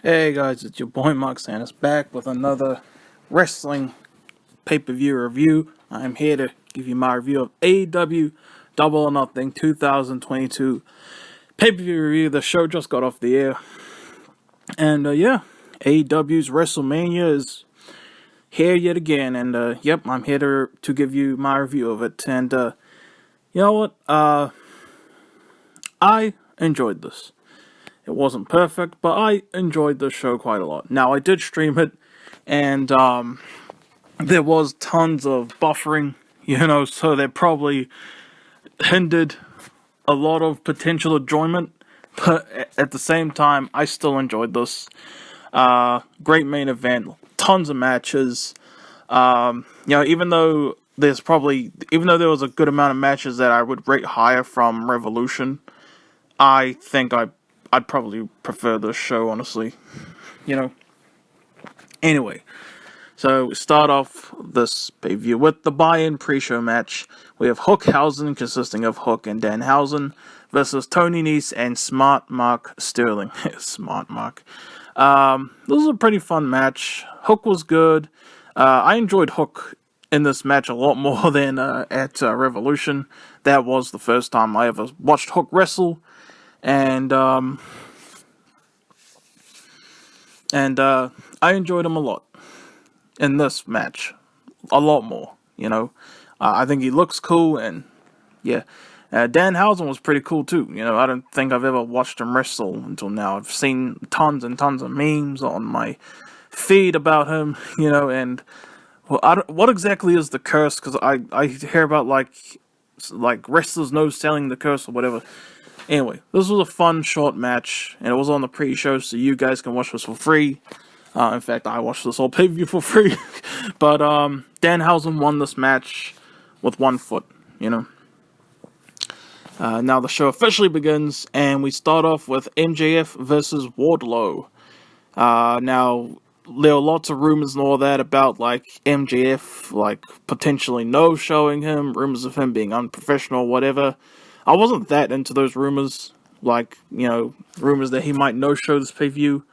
Hey guys, it's your boy Mark Santos back with another wrestling pay-per-view review. I'm here to give you my review of AEW Double or Nothing 2022 pay-per-view review. The show just got off the air. And AEW's WrestleMania is here yet again. And yep, I'm here to give you my review of it. And you know what? I enjoyed this. It wasn't perfect, but I enjoyed the show quite a lot. Now, I did stream it, and there was tons of buffering, so that probably hindered a lot of potential enjoyment. But at the same time, I still enjoyed this. Great main event, tons of matches. Even though there was a good amount of matches that I would rate higher from Revolution, I think I'd probably prefer this show, honestly. Anyway, so we start off this pay-per-view with the buy-in pre-show match. We have Hookhausen, consisting of Hook and Danhausen, versus Tony Nese and Smart Mark Sterling. Smart Mark. This was a pretty fun match. Hook was good. I enjoyed Hook in this match a lot more than at Revolution. That was the first time I ever watched Hook wrestle. And I enjoyed him a lot in this match. A lot more, I think he looks cool, and yeah. Danhausen was pretty cool too. I don't think I've ever watched him wrestle until now. I've seen tons and tons of memes on my feed about him, and what exactly is the curse? Because I hear about like wrestlers no selling the curse or whatever. Anyway, this was a fun, short match, and it was on the pre-show, so you guys can watch this for free. In fact, I watched this whole pay-per-view for free. But Danhausen won this match with 1 foot, Now the show officially begins, and we start off with MJF versus Wardlow. Now, there were lots of rumors and all that about, MJF, potentially no-showing him, rumors of him being unprofessional, whatever. I wasn't that into those rumors, rumors that he might no-show this pay-per-view.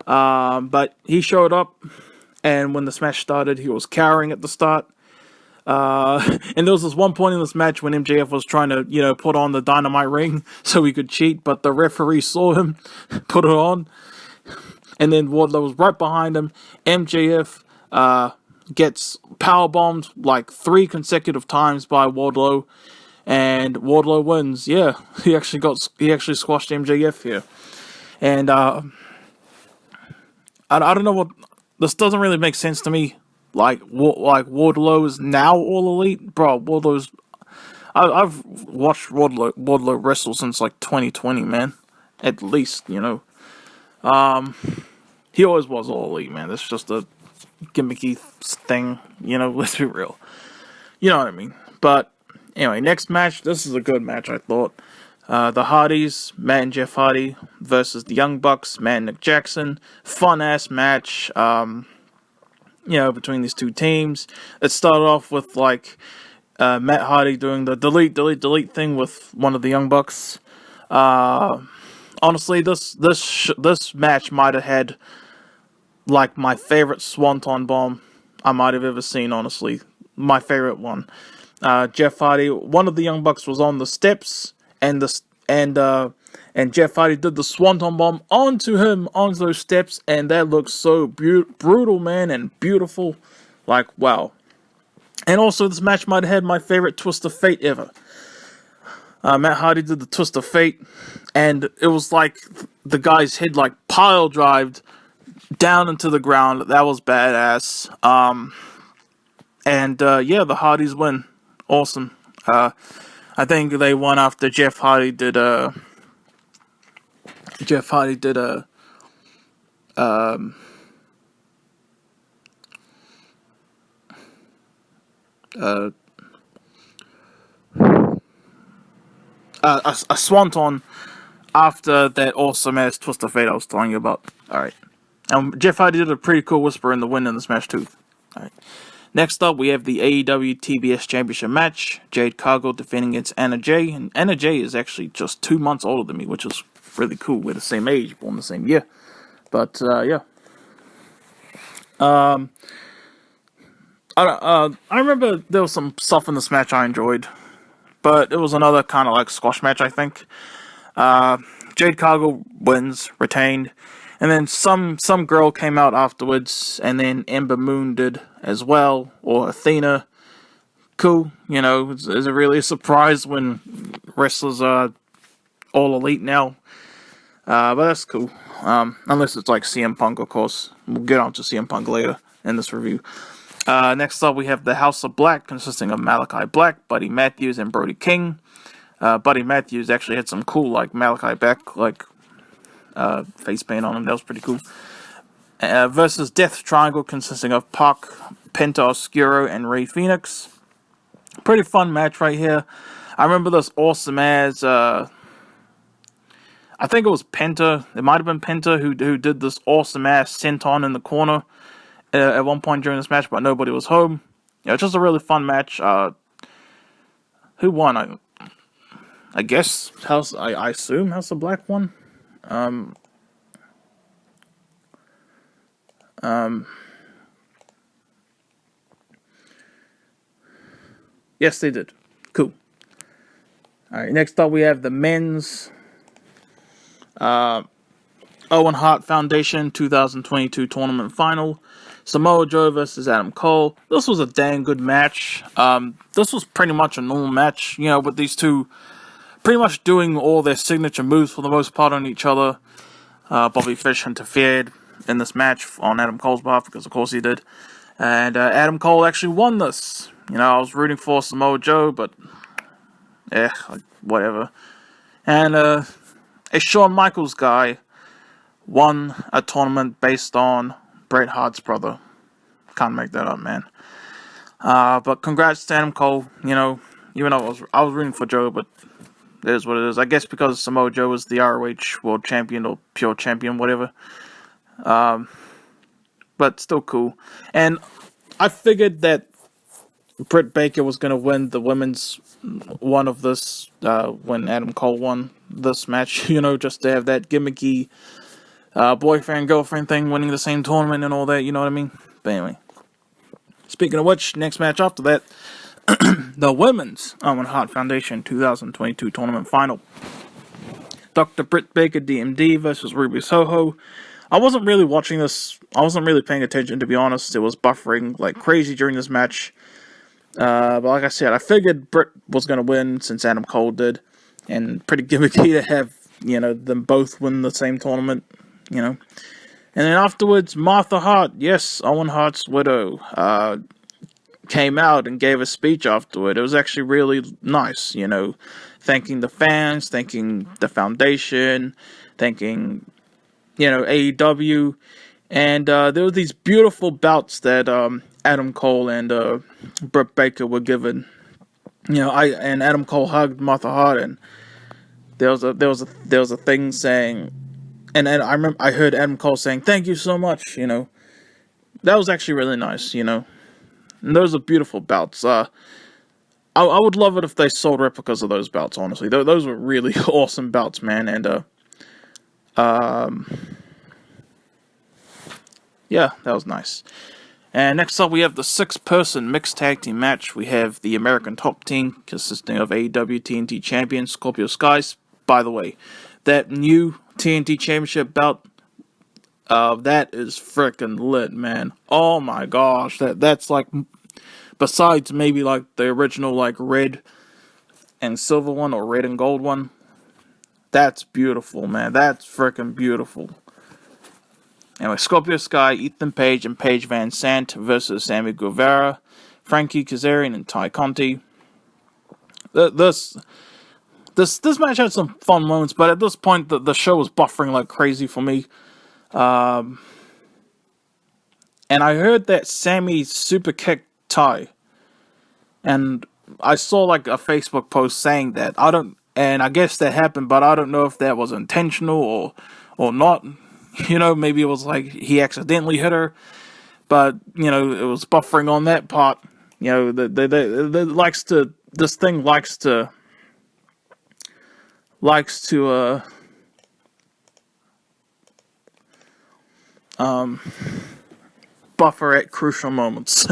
But he showed up, and when this match started, he was cowering at the start. And there was this one point in this match when MJF was trying to, put on the dynamite ring so he could cheat, but the referee saw him put it on. And then Wardlow was right behind him. MJF, gets powerbombed 3 consecutive times by Wardlow. And Wardlow wins. Yeah, he actually squashed MJF here. And I don't know what, this doesn't really make sense to me. Wardlow is now All Elite, bro. I've watched Wardlow wrestle since 2020, man. At least, he always was All Elite, man. That's just a gimmicky thing, let's be real. You know what I mean? But anyway, next match. This is a good match, I thought. The Hardys, Matt and Jeff Hardy, versus the Young Bucks, Matt and Nick Jackson. Fun-ass match, between these two teams. It started off with, Matt Hardy doing the delete thing with one of the Young Bucks. Honestly, this match might have had, my favorite Swanton Bomb I might have ever seen, honestly. My favorite one. Jeff Hardy, one of the Young Bucks was on the steps, and Jeff Hardy did the Swanton Bomb onto those steps, and that looks so brutal, man, and beautiful. Wow. And also, this match might have had my favorite Twist of Fate ever. Matt Hardy did the Twist of Fate, and it was the guy's head pile drived down into the ground. That was badass. The Hardys win. Awesome. I think they won after Jeff Hardy did a swanton after that awesome ass Twist of Fate I was telling you about. Alright. Jeff Hardy did a pretty cool whisper in the wind in this match too. Alright. Next up, we have the AEW TBS Championship Match. Jade Cargill defending against Anna Jay. And Anna Jay is actually just 2 months older than me, which is really cool. We're the same age, born the same year. But yeah. I remember there was some stuff in this match I enjoyed, but it was another kind of like squash match, I think. Jade Cargill wins, retained, and then some girl came out afterwards, and then Ember Moon did as well, or Athena. Cool, is it really a surprise when wrestlers are all elite now? But that's cool. Unless it's like CM Punk, of course. We'll get on to CM Punk later in this review. Next up, we have the House of Black, consisting of Malakai Black, Buddy Matthews, and Brody King. Buddy Matthews actually had some cool, like, Malakai Black, face paint on him. That was pretty cool. Versus Death Triangle, consisting of Pac, Penta, Oscuro, and Rey Fénix. Pretty fun match right here. I remember this awesome as, I think it was Penta. It might have been Penta who did this awesome ass senton in the corner at one point during this match, but nobody was home. It's just a really fun match. Who won? I guess House. I assume House of Black won. Yes, they did. Cool. All right. Next up, we have the men's Owen Hart Foundation 2022 tournament final. Samoa Joe versus Adam Cole. This was a dang good match. This was pretty much a normal match, with these two pretty much doing all their signature moves for the most part on each other. Bobby Fish interfered in this match on Adam Cole's behalf, because of course he did. And Adam Cole actually won this. I was rooting for Samoa Joe, but whatever. And a Shawn Michaels guy won a tournament based on Bret Hart's brother. Can't make that up, man. But congrats to Adam Cole. Even though I was rooting for Joe, but it is what it is. I guess because Samoa Joe was the ROH World Champion or Pure Champion, whatever. But still cool. And I figured that Britt Baker was going to win the women's one of this when Adam Cole won this match. Just to have that gimmicky boyfriend-girlfriend thing, winning the same tournament and all that, you know what I mean? But anyway. Speaking of which, next match after that, the women's Owen Hart Foundation 2022 tournament final. Dr. Britt Baker, D.M.D. versus Ruby Soho. I wasn't really watching this. I wasn't really paying attention, to be honest. It was buffering like crazy during this match. But like I said, I figured Britt was going to win since Adam Cole did. And pretty gimmicky to have, them both win the same tournament, And then afterwards, Martha Hart, yes, Owen Hart's widow, came out and gave a speech afterward. It was actually really nice, thanking the fans, thanking the foundation, thanking, AEW. And there were these beautiful bouts that Adam Cole and Britt Baker were given. And Adam Cole hugged Martha Hart, and there was a thing saying, and I remember I heard Adam Cole saying, "Thank you so much." That was actually really nice. And those are beautiful bouts. I would love it if they sold replicas of those belts, honestly. Those were really awesome belts, man. And, yeah, that was nice. And next up, we have the 6-person mixed tag team match. We have the American Top Team, consisting of AEW TNT Champion Scorpio Skies. By the way, that new TNT Championship belt, that is freaking lit, man. Oh my gosh, that's like, besides maybe like the original like red and silver one or red and gold one, that's beautiful, man. That's freaking beautiful. Anyway, Scorpio Sky, Ethan Page, and Paige VanZant versus Sammy Guevara, Frankie, Kazarian, and Ty Conti. This match had some fun moments, but at this point, the show was buffering like crazy for me. And I heard that Sammy super kicked Ty, and I saw like a Facebook post saying that. And I guess that happened, but I don't know if that was intentional or not. Maybe it was like he accidentally hit her, but it was buffering on that part. This thing likes to buffer at crucial moments,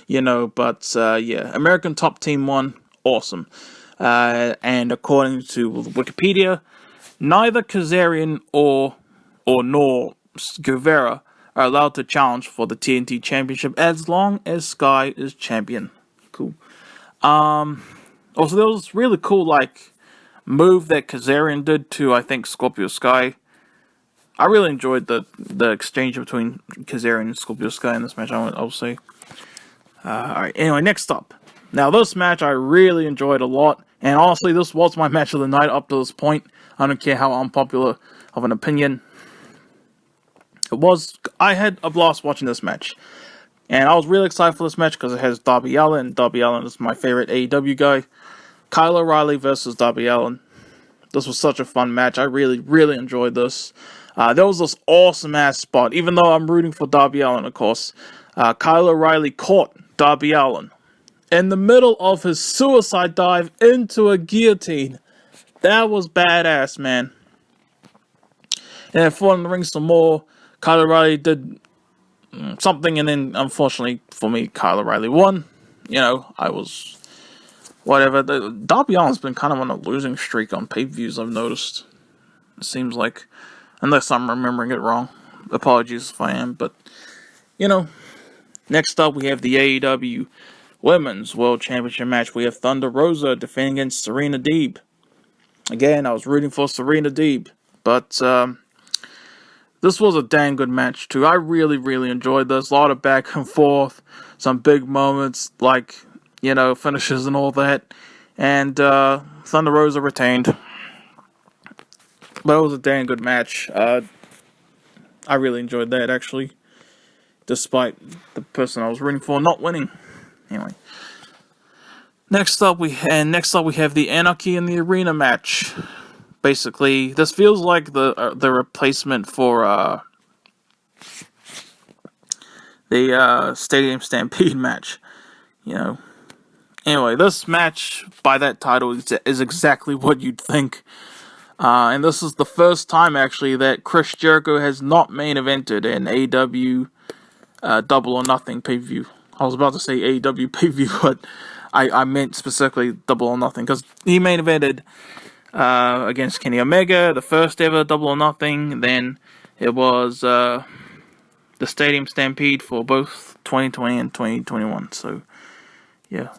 but yeah, American Top Team won, awesome. And according to Wikipedia, neither Kazarian nor Guevara are allowed to challenge for the TNT Championship as long as Sky is champion. Cool. Also, there was really cool, move that Kazarian did to, I think, Scorpio Sky. I really enjoyed the exchange between Kazarian and Scorpio Sky in this match, I'll say. Alright, anyway, next up. Now, this match I really enjoyed a lot, and honestly, this was my match of the night up to this point. I don't care how unpopular of an opinion it was. I had a blast watching this match, and I was really excited for this match because it has Darby Allin. Darby Allin is my favorite AEW guy. Kyle O'Reilly versus Darby Allin. This was such a fun match. I really, really enjoyed this. There was this awesome-ass spot. Even though I'm rooting for Darby Allin, of course, Kyle O'Reilly caught Darby Allin in the middle of his suicide dive into a guillotine. That was badass, man. And fought in the ring some more. Kyle O'Reilly did something, and then, unfortunately for me, Kyle O'Reilly won. I was... whatever. Darby Allin's been kind of on a losing streak on pay-per-views, I've noticed. It seems like. Unless I'm remembering it wrong. Apologies if I am, but... Next up, we have the AEW Women's World Championship match. We have Thunder Rosa defending against Serena Deeb. Again, I was rooting for Serena Deeb. But, this was a dang good match, too. I really, really enjoyed this. A lot of back and forth. Some big moments, finishes and all that. And Thunder Rosa retained. But it was a dang good match. I really enjoyed that, actually. Despite the person I was rooting for not winning. Anyway. Next up we have the Anarchy in the Arena match. Basically, this feels like the replacement for the Stadium Stampede match. Anyway, this match, by that title, is exactly what you'd think. And this is the first time, actually, that Chris Jericho has not main evented an AEW Double or Nothing pay-per-view. I was about to say AEW pay-per-view, but I meant specifically Double or Nothing, because he main evented against Kenny Omega, the first ever Double or Nothing. Then it was the Stadium Stampede for both 2020 and 2021. So, yeah.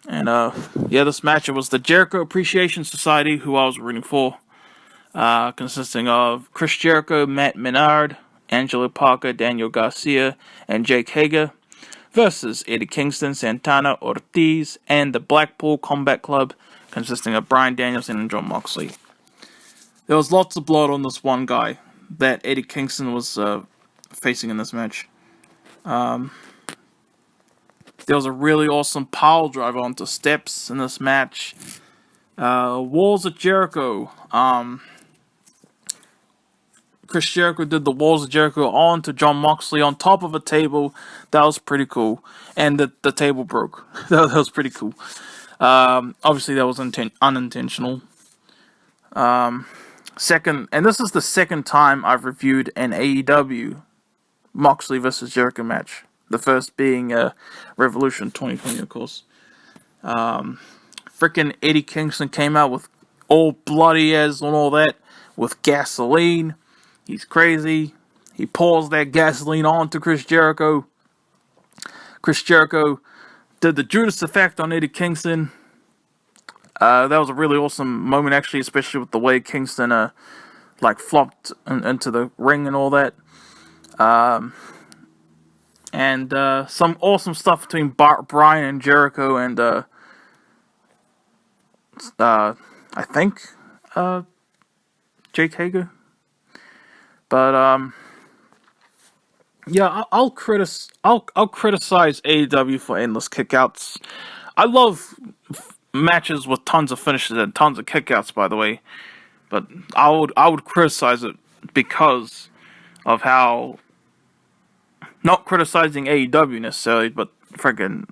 And, this match, it was the Jericho Appreciation Society, who I was rooting for, consisting of Chris Jericho, Matt Menard, Angelo Parker, Daniel Garcia, and Jake Hager, versus Eddie Kingston, Santana, Ortiz, and the Blackpool Combat Club, consisting of Bryan Danielson and Jon Moxley. There was lots of blood on this one guy that Eddie Kingston was facing in this match. There was a really awesome pile driver onto steps in this match. Walls of Jericho. Chris Jericho did the Walls of Jericho onto Jon Moxley on top of a table. That was pretty cool. And the table broke. that was pretty cool. Obviously, that was unintentional. And this is the second time I've reviewed an AEW Moxley versus Jericho match. The first being Revolution 2020, of course. Freaking Eddie Kingston came out with all bloody as and all that with gasoline. He's crazy. He pours that gasoline onto Chris Jericho. Chris Jericho did the Judas effect on Eddie Kingston. That was a really awesome moment, actually, especially with the way Kingston flopped into the ring and all that. And some awesome stuff between Bryan and Jericho and I think Jake Hager. But yeah, I'll criticize AEW for endless kickouts. I love matches with tons of finishes and tons of kickouts, by the way. But I would criticize it because of how, not criticizing AEW necessarily, but freaking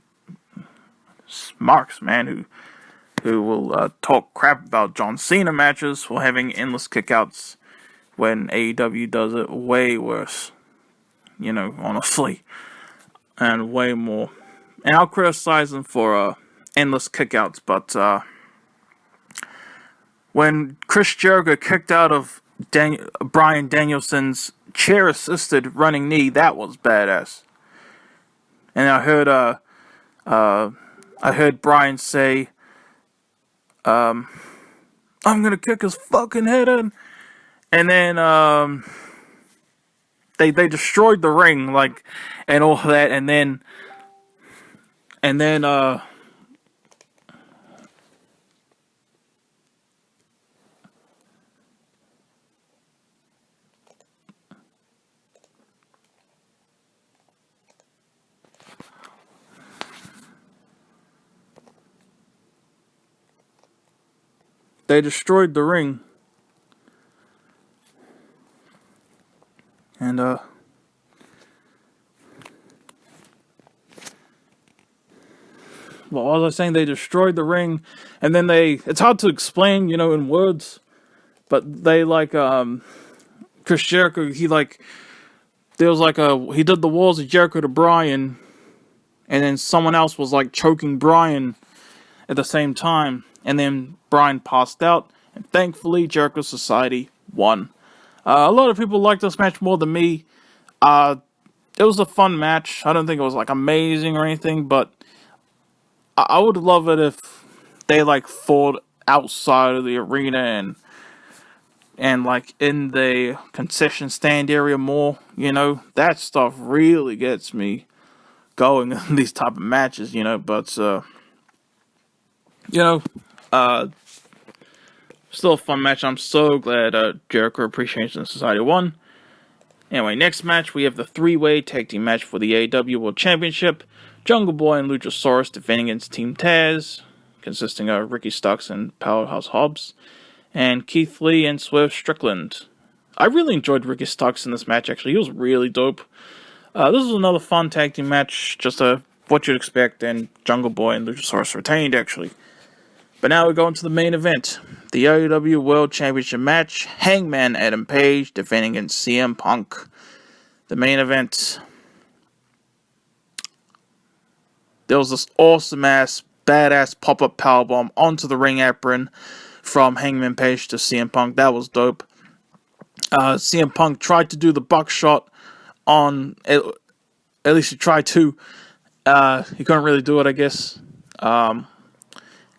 Marks, man, who will talk crap about John Cena matches for having endless kickouts when AEW does it way worse. honestly. And way more. And I'll criticize him for endless kickouts, but when Chris Jericho kicked out of Bryan Danielson's chair-assisted running knee, that was badass. And I heard Bryan say, I'm gonna kick his fucking head in. And then they destroyed the ring, and all that, and then they destroyed the ring. And well, as I was saying, they destroyed the ring, and then it's hard to explain, in words, but they, Chris Jericho, he did the walls of Jericho to Bryan, and then someone else was, choking Bryan at the same time, and then Bryan passed out, and thankfully, Jericho Society won. A lot of people liked this match more than me. It was a fun match. I don't think it was, amazing or anything, but I would love it if they fought outside of the arena and in the concession stand area more. That stuff really gets me going in these type of matches. But still a fun match. I'm so glad Jericho Appreciation Society won. Anyway, next match we have the 3-way tag team match for the AEW World Championship. Jungle Boy and Luchasaurus defending against Team Taz, consisting of Ricky Starks and Powerhouse Hobbs, and Keith Lee and Swerve Strickland. I really enjoyed Ricky Starks in this match, actually. He was really dope. This was another fun tag team match, just what you'd expect, and Jungle Boy and Luchasaurus retained, actually. But now we go into the main event. The AEW World Championship Match, Hangman Adam Page defending against CM Punk. The main event. There was this awesome-ass, badass pop-up powerbomb onto the ring apron from Hangman Page to CM Punk. That was dope. CM Punk tried to do the buckshot on... At least he tried to. He couldn't really do it, I guess.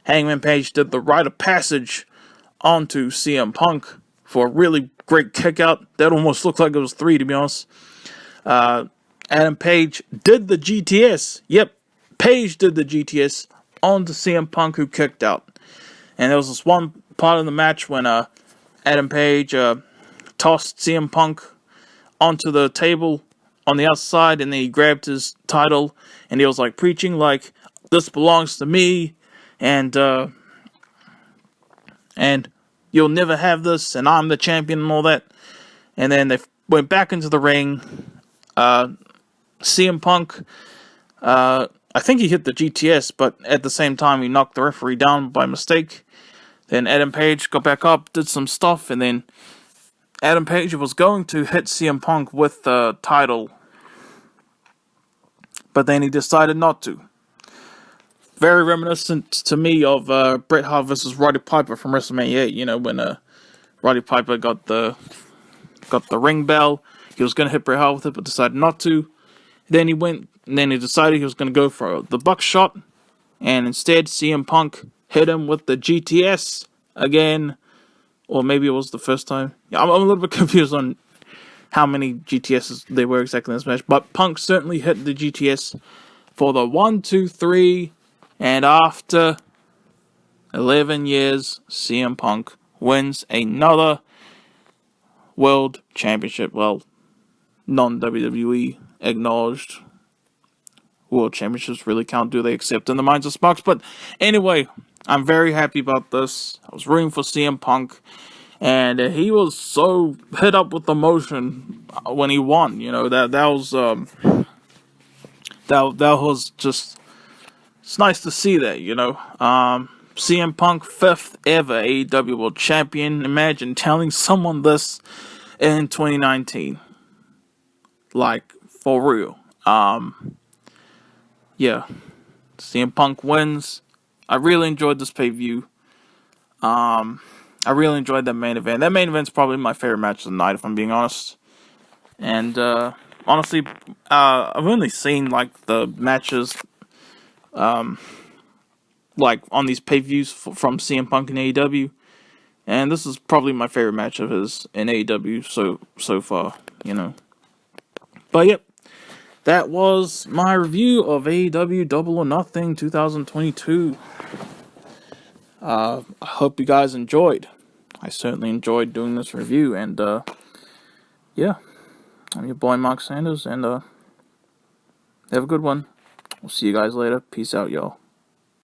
Hangman Page did the rite of passage onto CM Punk for a really great kickout. That almost looked like it was 3, to be honest. Adam Page did the GTS. Yep, Page did the GTS onto CM Punk, who kicked out. And there was this one part of the match when Adam Page tossed CM Punk onto the table on the outside, and then he grabbed his title, and he was preaching this belongs to me, and you'll never have this, and I'm the champion and all that. And then they went back into the ring. CM Punk, I think he hit the GTS, but at the same time he knocked the referee down by mistake. Then Adam Page got back up, did some stuff, and then Adam Page was going to hit CM Punk with the title, but then he decided not to. Very reminiscent to me of Bret Hart versus Roddy Piper from WrestleMania 8. When Roddy Piper got the ring bell, he was going to hit Bret Hart with it, but decided not to. Then he decided he was going to go for the buckshot, and instead CM Punk hit him with the GTS again, or maybe it was the first time. Yeah, I'm a little bit confused on how many GTSs there were exactly in this match, but Punk certainly hit the GTS for the 1, 2, 3. And after 11 years, CM Punk wins another World Championship. Well, non-WWE acknowledged World Championships really count, do they, except in the minds of Sparks. But anyway, I'm very happy about this. I was rooting for CM Punk, and he was so hit up with emotion when he won. That was just... It's nice to see that, CM Punk, 5th ever AEW World Champion. Imagine telling someone this in 2019. For real. Yeah. CM Punk wins. I really enjoyed this pay-per-view. I really enjoyed that main event. That main event's probably my favorite match of the night, if I'm being honest. And, honestly, I've only seen, like, the matches, like, on these pay-per-views from CM Punk and AEW. And this is probably my favorite match of his in AEW so far, you know. But, yep. That was my review of AEW Double or Nothing 2022. I hope you guys enjoyed. I certainly enjoyed doing this review, and yeah, I'm your boy Mark Sanders, and have a good one. We'll see you guys later. Peace out, y'all.